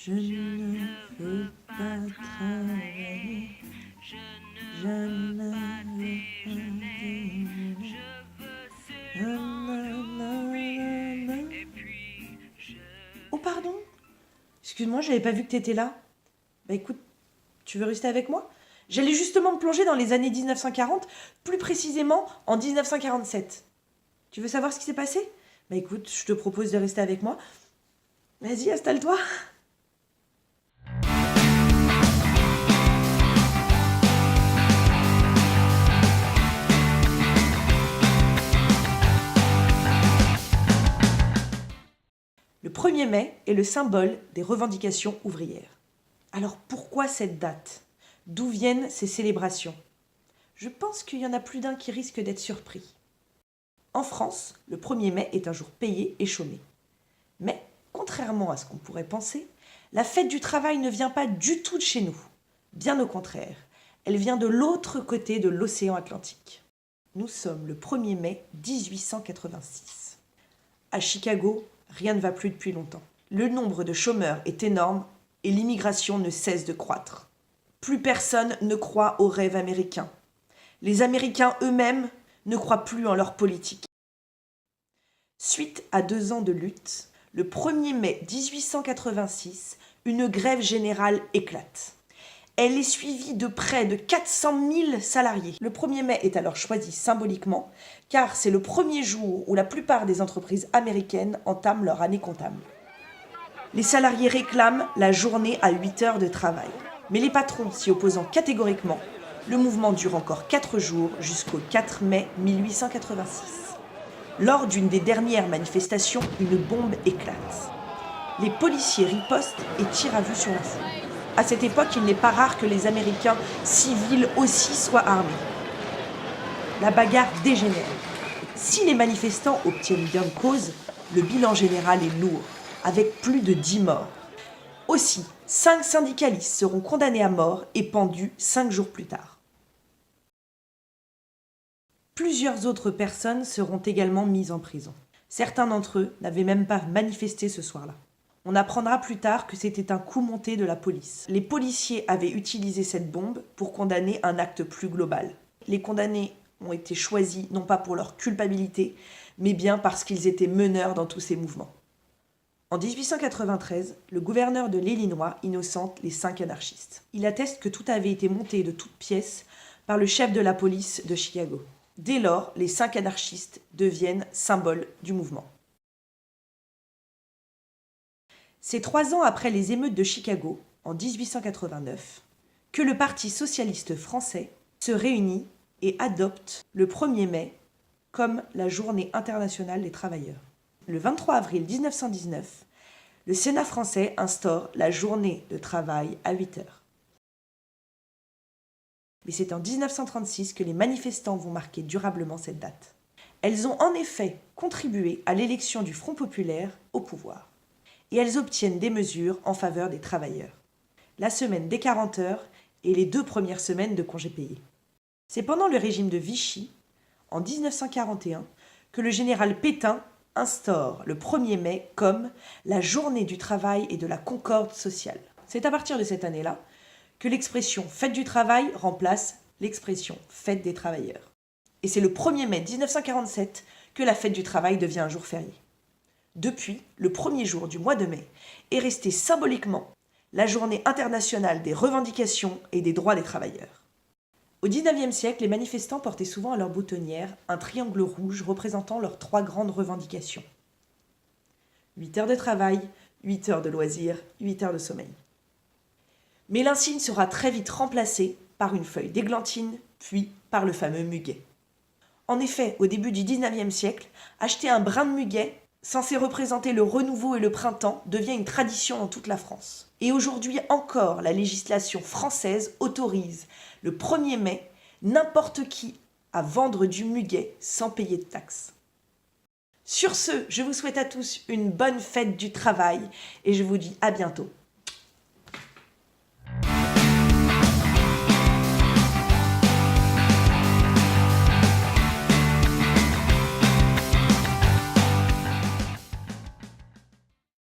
Je ne veux pas travailler. Je ne veux pas déjeuner. Oh pardon. Excuse-moi, j'avais pas vu que t'étais là. Bah écoute, tu veux rester avec moi? J'allais justement me plonger dans les années 1940, plus précisément en 1947. Tu veux savoir ce qui s'est passé? Bah écoute, je te propose de rester avec moi. Vas-y, installe-toi. Le 1er mai est le symbole des revendications ouvrières. Alors pourquoi cette date? D'où viennent ces célébrations? Je pense qu'il y en a plus d'un qui risque d'être surpris. En France, le 1er mai est un jour payé et chômé. Mais, contrairement à ce qu'on pourrait penser, la fête du travail ne vient pas du tout de chez nous. Bien au contraire, elle vient de l'autre côté de l'océan Atlantique. Nous sommes le 1er mai 1886. À Chicago, rien ne va plus depuis longtemps. Le nombre de chômeurs est énorme et l'immigration ne cesse de croître. Plus personne ne croit au rêve américain. Les Américains eux-mêmes ne croient plus en leur politique. Suite à 2 ans de lutte, le 1er mai 1886, une grève générale éclate. Elle est suivie de près de 400 000 salariés. Le 1er mai est alors choisi symboliquement, car c'est le premier jour où la plupart des entreprises américaines entament leur année comptable. Les salariés réclament la journée à 8 heures de travail. Mais les patrons s'y opposant catégoriquement, le mouvement dure encore 4 jours jusqu'au 4 mai 1886. Lors d'une des dernières manifestations, une bombe éclate. Les policiers ripostent et tirent à vue sur la foule. À cette époque, il n'est pas rare que les Américains civils aussi soient armés. La bagarre dégénère. Si les manifestants obtiennent gain de cause, le bilan général est lourd, avec plus de 10 morts. Aussi, 5 syndicalistes seront condamnés à mort et pendus 5 jours plus tard. Plusieurs autres personnes seront également mises en prison. Certains d'entre eux n'avaient même pas manifesté ce soir-là. On apprendra plus tard que c'était un coup monté de la police. Les policiers avaient utilisé cette bombe pour condamner un acte plus global. Les condamnés ont été choisis non pas pour leur culpabilité, mais bien parce qu'ils étaient meneurs dans tous ces mouvements. En 1893, le gouverneur de l'Illinois innocente les 5 anarchistes. Il atteste que tout avait été monté de toutes pièces par le chef de la police de Chicago. Dès lors, les 5 anarchistes deviennent symboles du mouvement. C'est 3 ans après les émeutes de Chicago, en 1889, que le Parti socialiste français se réunit et adopte le 1er mai comme la Journée internationale des travailleurs. Le 23 avril 1919, le Sénat français instaure la journée de travail à 8 heures. Mais c'est en 1936 que les manifestants vont marquer durablement cette date. Elles ont en effet contribué à l'élection du Front populaire au pouvoir. Et elles obtiennent des mesures en faveur des travailleurs. La semaine des 40 heures et les 2 premières semaines de congés payés. C'est pendant le régime de Vichy, en 1941, que le général Pétain instaure le 1er mai comme la journée du travail et de la concorde sociale. C'est à partir de cette année-là que l'expression « fête du travail » remplace l'expression « fête des travailleurs ». Et c'est le 1er mai 1947 que la fête du travail devient un jour férié. Depuis, le 1er jour du mois de mai est resté symboliquement la journée internationale des revendications et des droits des travailleurs. Au XIXe siècle, les manifestants portaient souvent à leur boutonnière un triangle rouge représentant leurs 3 grandes revendications. 8 heures de travail, 8 heures de loisirs, 8 heures de sommeil. Mais l'insigne sera très vite remplacé par une feuille d'églantine, puis par le fameux muguet. En effet, au début du XIXe siècle, acheter un brin de muguet, censé représenter le renouveau et le printemps, devient une tradition dans toute la France. Et aujourd'hui encore, la législation française autorise le 1er mai n'importe qui à vendre du muguet sans payer de taxes. Sur ce, je vous souhaite à tous une bonne fête du travail et je vous dis à bientôt.